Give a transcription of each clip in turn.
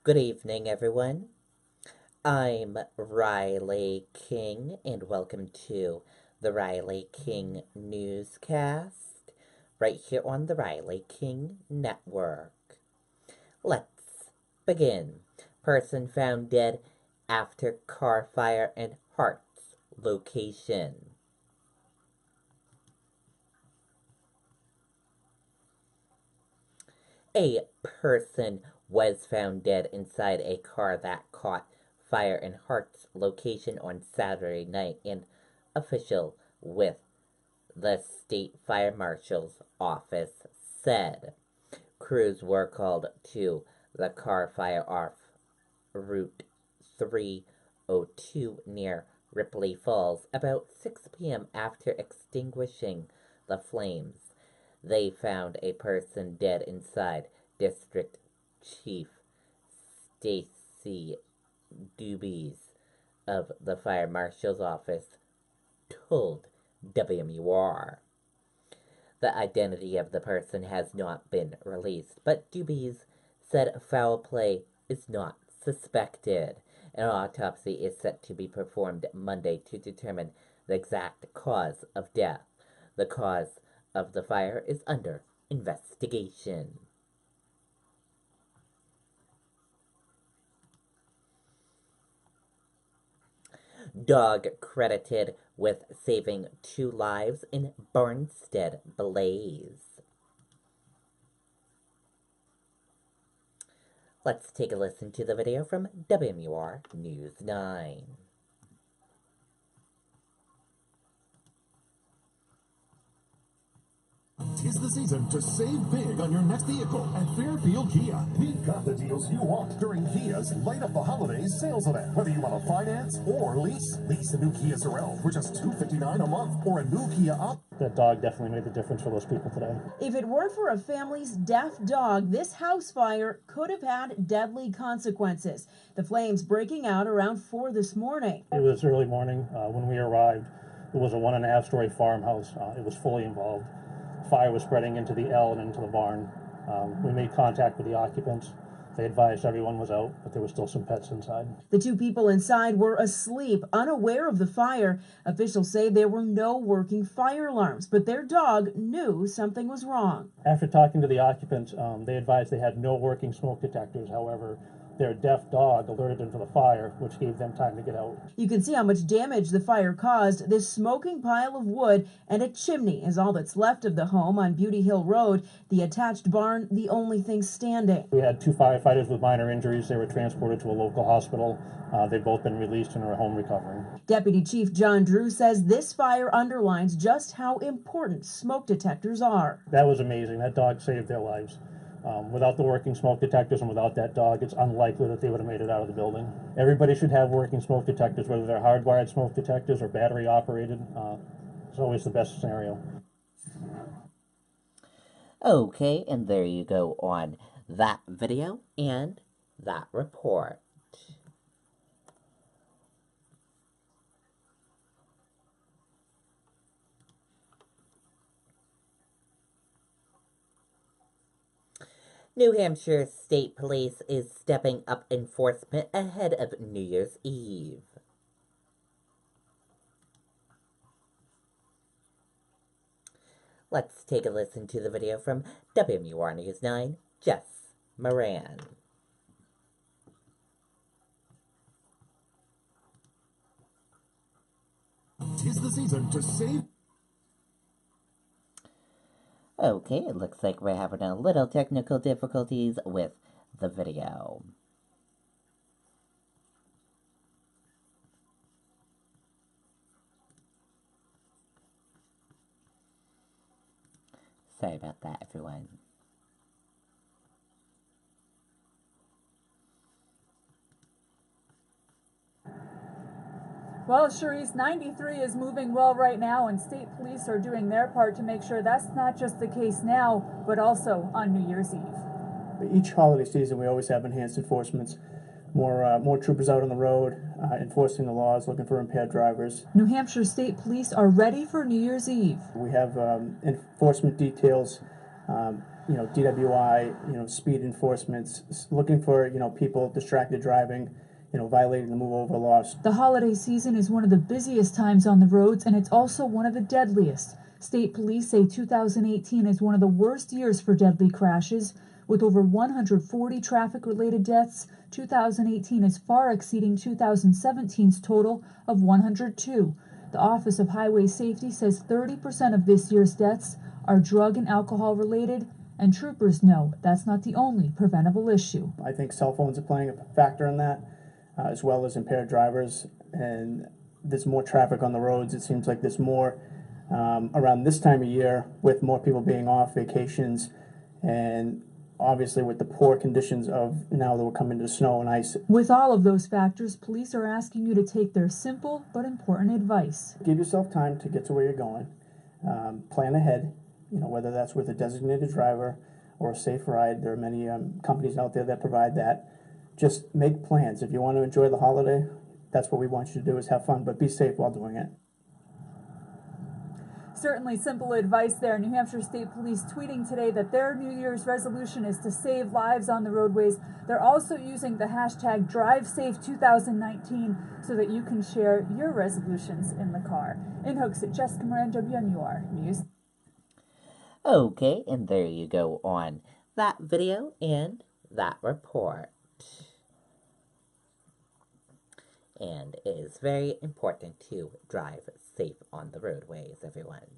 Good evening, everyone. I'm Riley King, and welcome to the Riley King Newscast, right here on the Riley King Network. Let's begin. Person found dead after car fire in Hart's location. A person was found dead inside a car that caught fire in Hart's location on Saturday night, an official with the state fire marshal's office said. Crews were called to the car fire off Route 302 near Ripley Falls about 6 p.m. After extinguishing the flames, they found a person dead inside. District Chief Stacy Dubes of the Fire Marshal's office told WMUR. The identity of the person has not been released, but Dubes said foul play is not suspected. An autopsy is set to be performed Monday to determine the exact cause of death. The cause of the fire is under investigation. Dog credited with saving 2 lives in Barnstead blaze. Let's take a listen to the video from WMUR News 9. Tis the season to save big on your next vehicle at Fairfield Kia. We've got the deals you want during Kia's Light Up the Holidays sales event. Whether you want to finance or lease a new Kia Sorrel for just $259 a month or a new Kia Up. That dog definitely made the difference for those people today. If it weren't for a family's deaf dog, this house fire could have had deadly consequences. The flames breaking out around 4 this morning. It was early morning when we arrived. It was a 1.5-story farmhouse. It was fully involved. Fire was spreading into the L and into the barn. We made contact with the occupants. They advised everyone was out, but there were still some pets inside. The 2 people inside were asleep, unaware of the fire. Officials say there were no working fire alarms, but their dog knew something was wrong. After talking to the occupants, they advised they had no working smoke detectors. However, their deaf dog alerted them to the fire, which gave them time to get out. You can see how much damage the fire caused. This smoking pile of wood and a chimney is all that's left of the home on Beauty Hill Road. The attached barn, the only thing standing. We had 2 firefighters with minor injuries. They were transported to a local hospital. They've both been released and are at home recovering. Deputy Chief John Drew says this fire underlines just how important smoke detectors are. That was amazing. That dog saved their lives. Without the working smoke detectors and without that dog, it's unlikely that they would have made it out of the building. Everybody should have working smoke detectors, whether they're hardwired smoke detectors or battery operated. It's always the best scenario. Okay, and there you go on that video and that report. New Hampshire State Police is stepping up enforcement ahead of New Year's Eve. Let's take a listen to the video from WMUR News 9, Jess Moran. Tis the season to save. Okay, it looks like we're having a little technical difficulties with the video. Sorry about that, everyone. Well, Cherise, 93 is moving well right now, and state police are doing their part to make sure that's not just the case now, but also on New Year's Eve. Each holiday season, we always have enhanced enforcements. More troopers out on the road, enforcing the laws, looking for impaired drivers. New Hampshire State Police are ready for New Year's Eve. We have enforcement details DWI, speed enforcements, looking for, people distracted driving, violating the move over laws. The holiday season is one of the busiest times on the roads, and it's also one of the deadliest. State police say 2018 is one of the worst years for deadly crashes. With over 140 traffic-related deaths, 2018 is far exceeding 2017's total of 102. The Office of Highway Safety says 30% of this year's deaths are drug and alcohol related, and troopers know that's not the only preventable issue. I think cell phones are playing a factor in that, as well as impaired drivers, and there's more traffic on the roads. It seems like there's more around this time of year, with more people being off vacations, and obviously with the poor conditions of now that we're coming to snow and ice. With all of those factors, police are asking you to take their simple but important advice. Give yourself time to get to where you're going. Plan ahead, whether that's with a designated driver or a safe ride. There are many companies out there that provide that. Just make plans. If you want to enjoy the holiday, that's what we want you to do, is have fun, but be safe while doing it. Certainly simple advice there. New Hampshire State Police tweeting today that their New Year's resolution is to save lives on the roadways. They're also using the hashtag DriveSafe2019 so that you can share your resolutions in the car. In Hooksett, Jessica Moran, WMUR News. Okay, and there you go on that video and that report. And it is very important to drive safe on the roadways, everyone.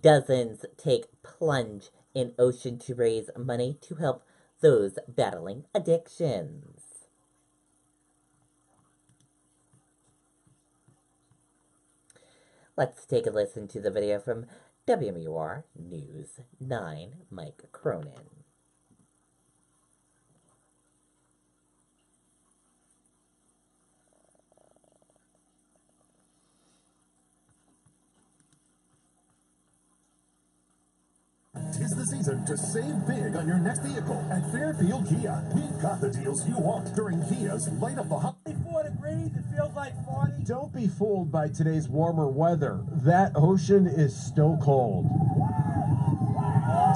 Dozens take plunge in ocean to raise money to help those battling addictions. Let's take a listen to the video from WMUR News 9, Mike Cronin. Tis the season to save big on your next vehicle at Fairfield Kia. We've got the deals you want during Kia's Light Up the Hot. 4 degrees, it feels like 40. Don't be fooled by today's warmer weather. That ocean is still cold.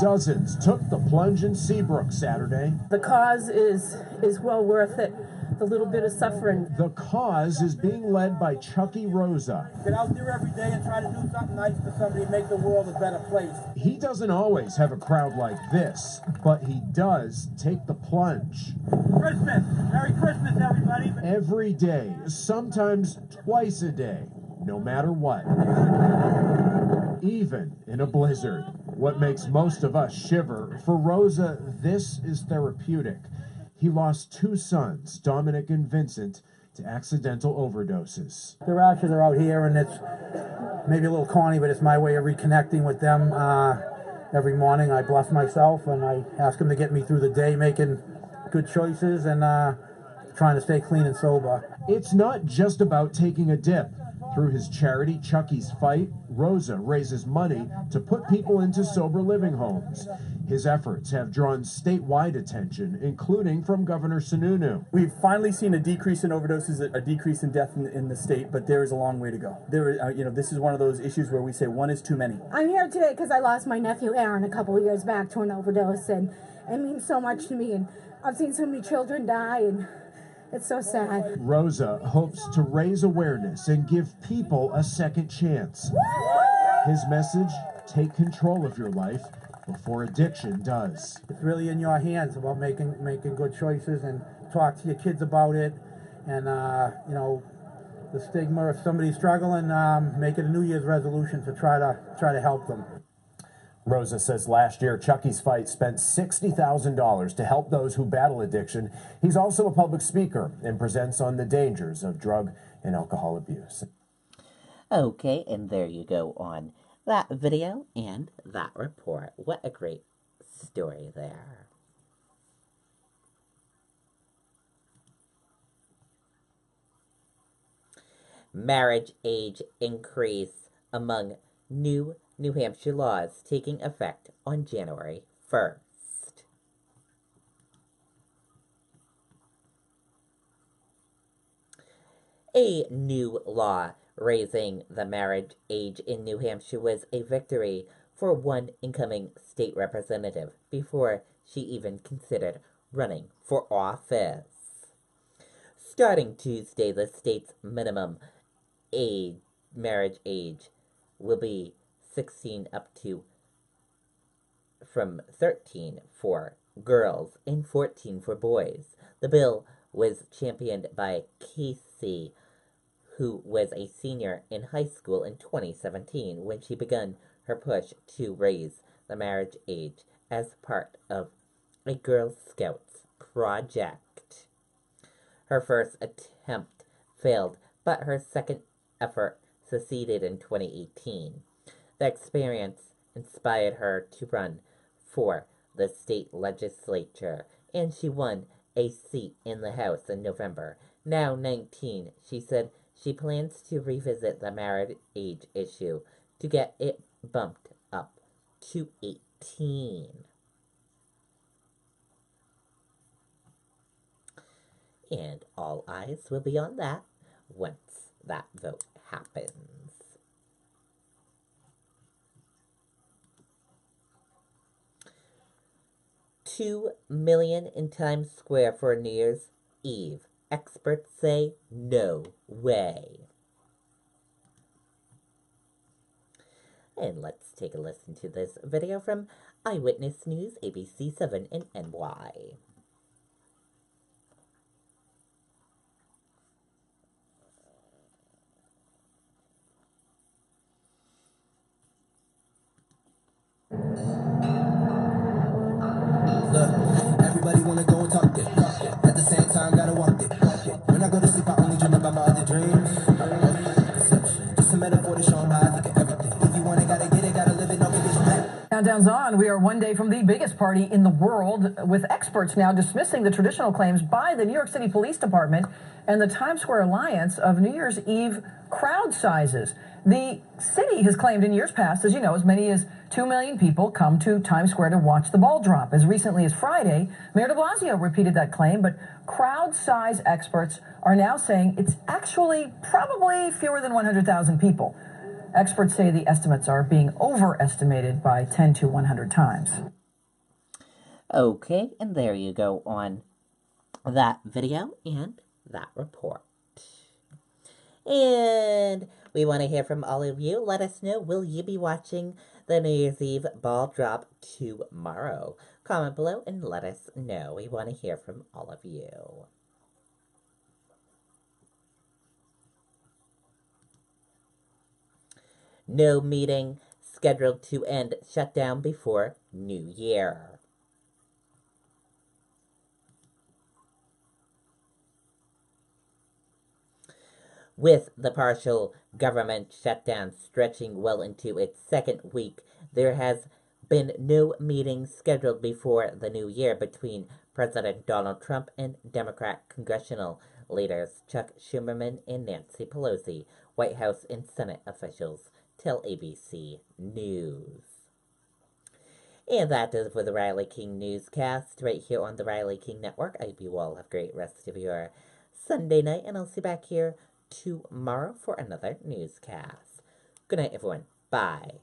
Dozens took the plunge in Seabrook Saturday. The cause is well worth it. The little bit of suffering. The cause is being led by Chucky Rosa. Get out there every day and try to do something nice for somebody, make the world a better place. He doesn't always have a crowd like this, but he does take the plunge. Christmas! Merry Christmas, everybody! Every day, sometimes twice a day, no matter what. Even in a blizzard. What makes most of us shiver, for Rosa, this is therapeutic. He lost 2 sons, Dominic and Vincent, to accidental overdoses. The rashes are out here, and it's maybe a little corny, but it's my way of reconnecting with them. Every morning I bless myself, and I ask them to get me through the day, making good choices and trying to stay clean and sober. It's not just about taking a dip. Through his charity, Chucky's Fight, Rosa raises money to put people into sober living homes. His efforts have drawn statewide attention, including from Governor Sununu. We've finally seen a decrease in overdoses, a decrease in death in the state, but there is a long way to go. This is one of those issues where we say one is too many. I'm here today because I lost my nephew Aaron a couple of years back to an overdose, and it means so much to me. And I've seen so many children die, and it's so sad. Rosa hopes to raise awareness and give people a second chance. His message, take control of your life before addiction does. It's really in your hands about making good choices, and talk to your kids about it. And the stigma, if somebody's struggling, make it a New Year's resolution to try to help them. Rosa says last year, Chucky's Fight spent $60,000 to help those who battle addiction. He's also a public speaker and presents on the dangers of drug and alcohol abuse. Okay, and there you go on that video and that report. What a great story there. Marriage age increase among New Hampshire laws taking effect on January 1st. A new law Raising the marriage age in New Hampshire was a victory for one incoming state representative before she even considered running for office. Starting Tuesday, the state's minimum marriage age will be 16 up to from 13 for girls and 14 for boys. The bill was championed by Casey, who was a senior in high school in 2017 when she began her push to raise the marriage age as part of a Girl Scouts project. Her first attempt failed, but her second effort succeeded in 2018. The experience inspired her to run for the state legislature, and she won a seat in the House in November. Now 19, she said she plans to revisit the marriage age issue to get it bumped up to 18. And all eyes will be on that once that vote happens. $2 million in Times Square for New Year's Eve. Experts say no way. And let's take a listen to this video from Eyewitness News, ABC 7 in NY. Everybody wanna go and talk it. At the same time, gotta walk it. When I go to sleep, I only dream about my other dreams. Deception, just a metaphor to show 'em how I think of everything. If you want it, gotta get it, gotta live it, no condition. Countdown's on. We are one day from the biggest party in the world, with experts now dismissing the traditional claims by the New York City Police Department and the Times Square Alliance of New Year's Eve crowd sizes. The city has claimed in years past, as you know, as many as 2 million people come to Times Square to watch the ball drop. As recently as Friday, Mayor de Blasio repeated that claim, but crowd size experts are now saying it's actually probably fewer than 100,000 people. Experts say the estimates are being overestimated by 10 to 100 times. Okay, and there you go on that video and that report. And we want to hear from all of you. Let us know, will you be watching the New Year's Eve ball drop tomorrow? Comment below and let us know. We want to hear from all of you. No meeting scheduled to end shutdown before New Year. With the partial government shutdown stretching well into its second week, there has been no meeting scheduled before the new year between President Donald Trump and Democrat congressional leaders Chuck Schumer and Nancy Pelosi, White House and Senate officials tell ABC News. And that does it for the Riley King Newscast right here on the Riley King Network. I hope you all have a great rest of your Sunday night, and I'll see you back here tomorrow for another newscast. Good night, everyone. Bye.